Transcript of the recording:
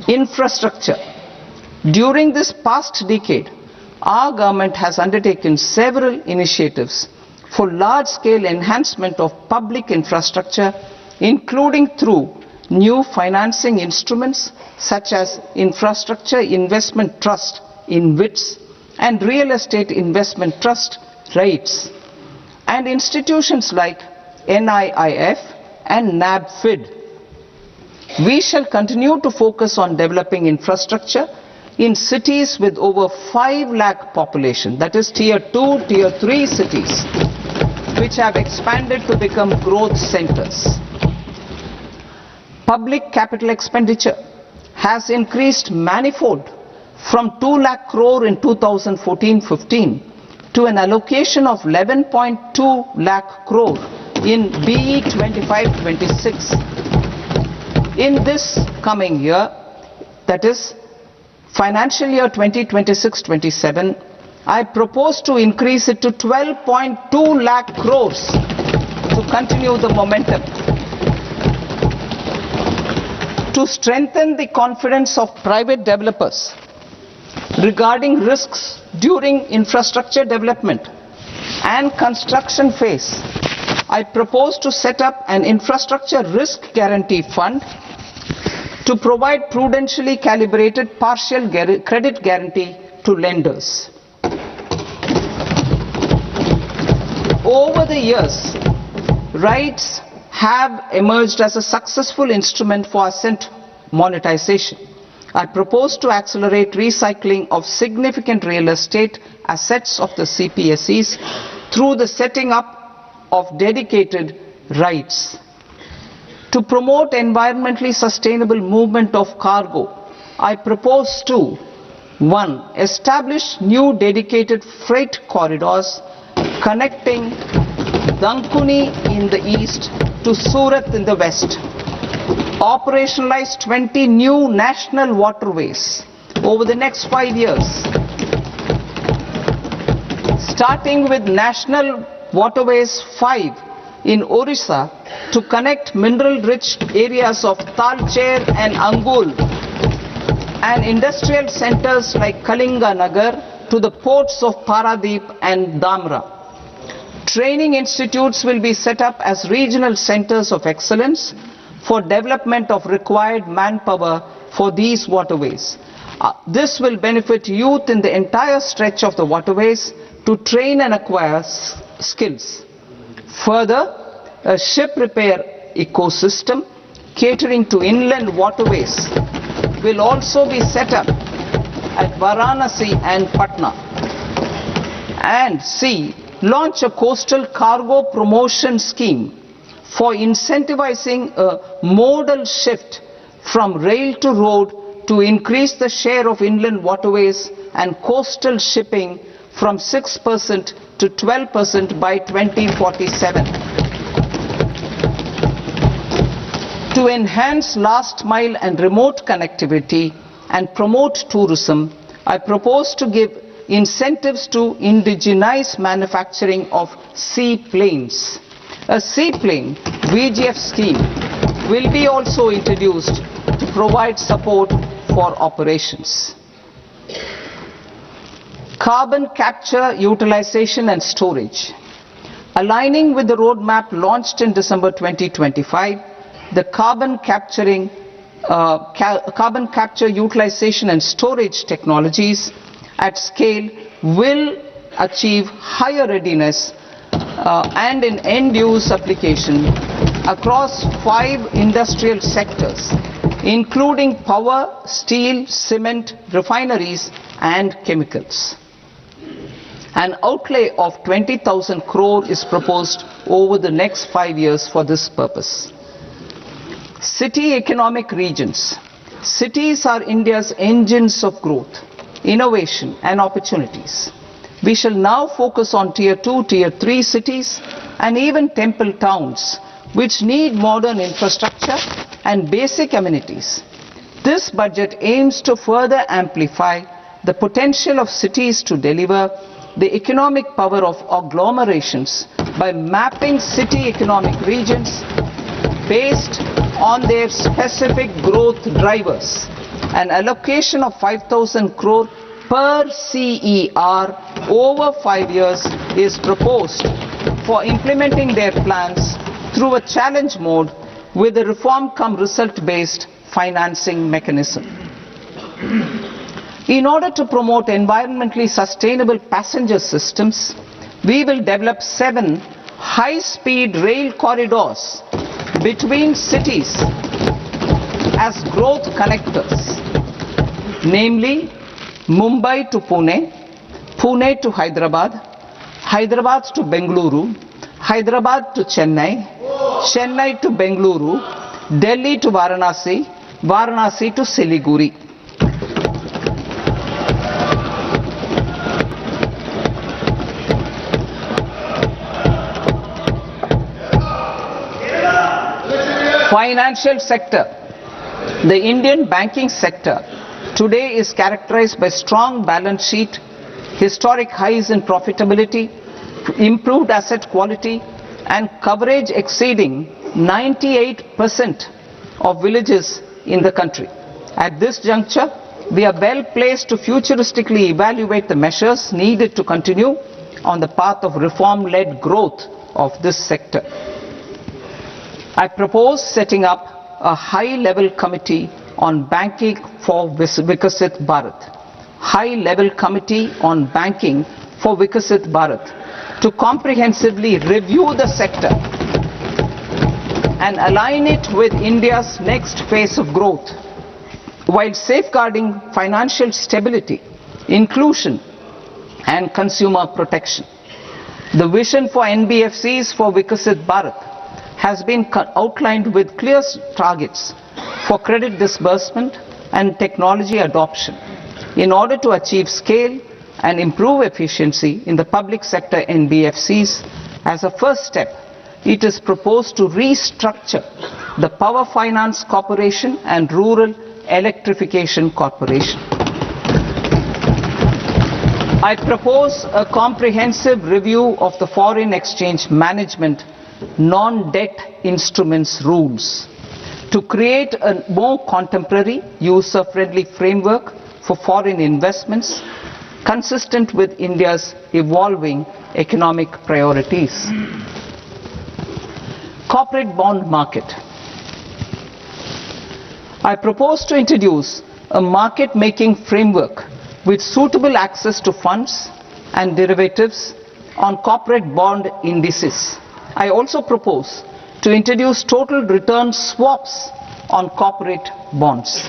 Infrastructure. During this past decade, our government has undertaken several initiatives for large-scale enhancement of public infrastructure, including through new financing instruments such as Infrastructure Investment Trust (InvITs) and Real Estate Investment Trust (REITs), and institutions like NIIF and NABFID. We shall continue to focus on developing infrastructure in cities with over 5 lakh population, that is Tier 2, Tier 3 cities, which have expanded to become growth centers. Public capital expenditure has increased manifold from 2 lakh crore in 2014-15 to an allocation of 11.2 lakh crore in BE 25-26. In this coming year, that is financial year 2026-27, I propose to increase it to 12.2 lakh crores to continue the momentum. To strengthen the confidence of private developers regarding risks during infrastructure development and construction phase, I propose to set up an infrastructure risk guarantee fund to provide prudentially calibrated partial credit guarantee to lenders. Over the years, REITs have emerged as a successful instrument for asset monetization. I propose to accelerate recycling of significant real estate assets of the CPSEs through the setting up of dedicated REITs. To promote environmentally sustainable movement of cargo, I propose to 1. Establish new dedicated freight corridors connecting Dankuni in the east to Surat in the west. Operationalize 20 new national waterways over the next 5 years, starting with National Waterways 5 in Orissa to connect mineral-rich areas of Talcher and Angul and industrial centers like Kalinga Nagar to the ports of Paradeep and Dhamra. Training institutes will be set up as regional centers of excellence for development of required manpower for these waterways. This will benefit youth in the entire stretch of the waterways to train and acquire skills. Further, a ship repair ecosystem catering to inland waterways will also be set up at Varanasi and Patna. And C. Launch a coastal cargo promotion scheme for incentivizing a modal shift from rail to road to increase the share of inland waterways and coastal shipping from 6% to 12% by 2047. To enhance last mile and remote connectivity and promote tourism, I propose to give incentives to indigenize manufacturing of seaplanes. A seaplane VGF scheme will be also introduced to provide support for operations. Carbon capture, utilization and storage. Aligning with the roadmap launched in December 2025, the carbon capture, utilization and storage technologies at scale will achieve higher readiness and in end-use application across 5 industrial sectors, including power, steel, cement, refineries and chemicals. An outlay of 20,000 crore is proposed over the next 5 years for this purpose. City economic regions. Cities are India's engines of growth, innovation and opportunities. We shall now focus on Tier 2, Tier 3 cities and even temple towns which need modern infrastructure and basic amenities. This budget aims to further amplify the potential of cities to deliver the economic power of agglomerations by mapping city economic regions based on their specific growth drivers an allocation of 5,000 crore per CER over 5 years is proposed for implementing their plans through a challenge mode with a reform cum result based financing mechanism. In order to promote environmentally sustainable passenger systems, we will develop 7 high-speed rail corridors between cities as growth connectors, namely Mumbai to Pune, Pune to Hyderabad, Hyderabad to Bengaluru, Hyderabad to Chennai, Chennai to Bengaluru, Delhi to Varanasi, Varanasi to Siliguri. Financial sector. The Indian banking sector today is characterized by strong balance sheet, historic highs in profitability, improved asset quality, and coverage exceeding 98% of villages in the country. At this juncture, we are well placed to futuristically evaluate the measures needed to continue on the path of reform-led growth of this sector. I propose setting up a high-level committee on banking for Vikasit Bharat. High-level committee on banking for Vikasit Bharat to comprehensively review the sector and align it with India's next phase of growth while safeguarding financial stability, inclusion and consumer protection. The vision for NBFCs for Vikasit Bharat has been outlined with clear targets for credit disbursement and technology adoption in order to achieve scale and improve efficiency in the public sector NBFCs. As a first step, it is proposed to restructure the Power Finance Corporation and Rural Electrification Corporation. I propose a comprehensive review of the foreign exchange management non-debt instruments rules to create a more contemporary, user-friendly framework for foreign investments consistent with India's evolving economic priorities. Corporate bond market. I propose to introduce a market-making framework with suitable access to funds and derivatives on corporate bond indices. I also propose to introduce total return swaps on corporate bonds.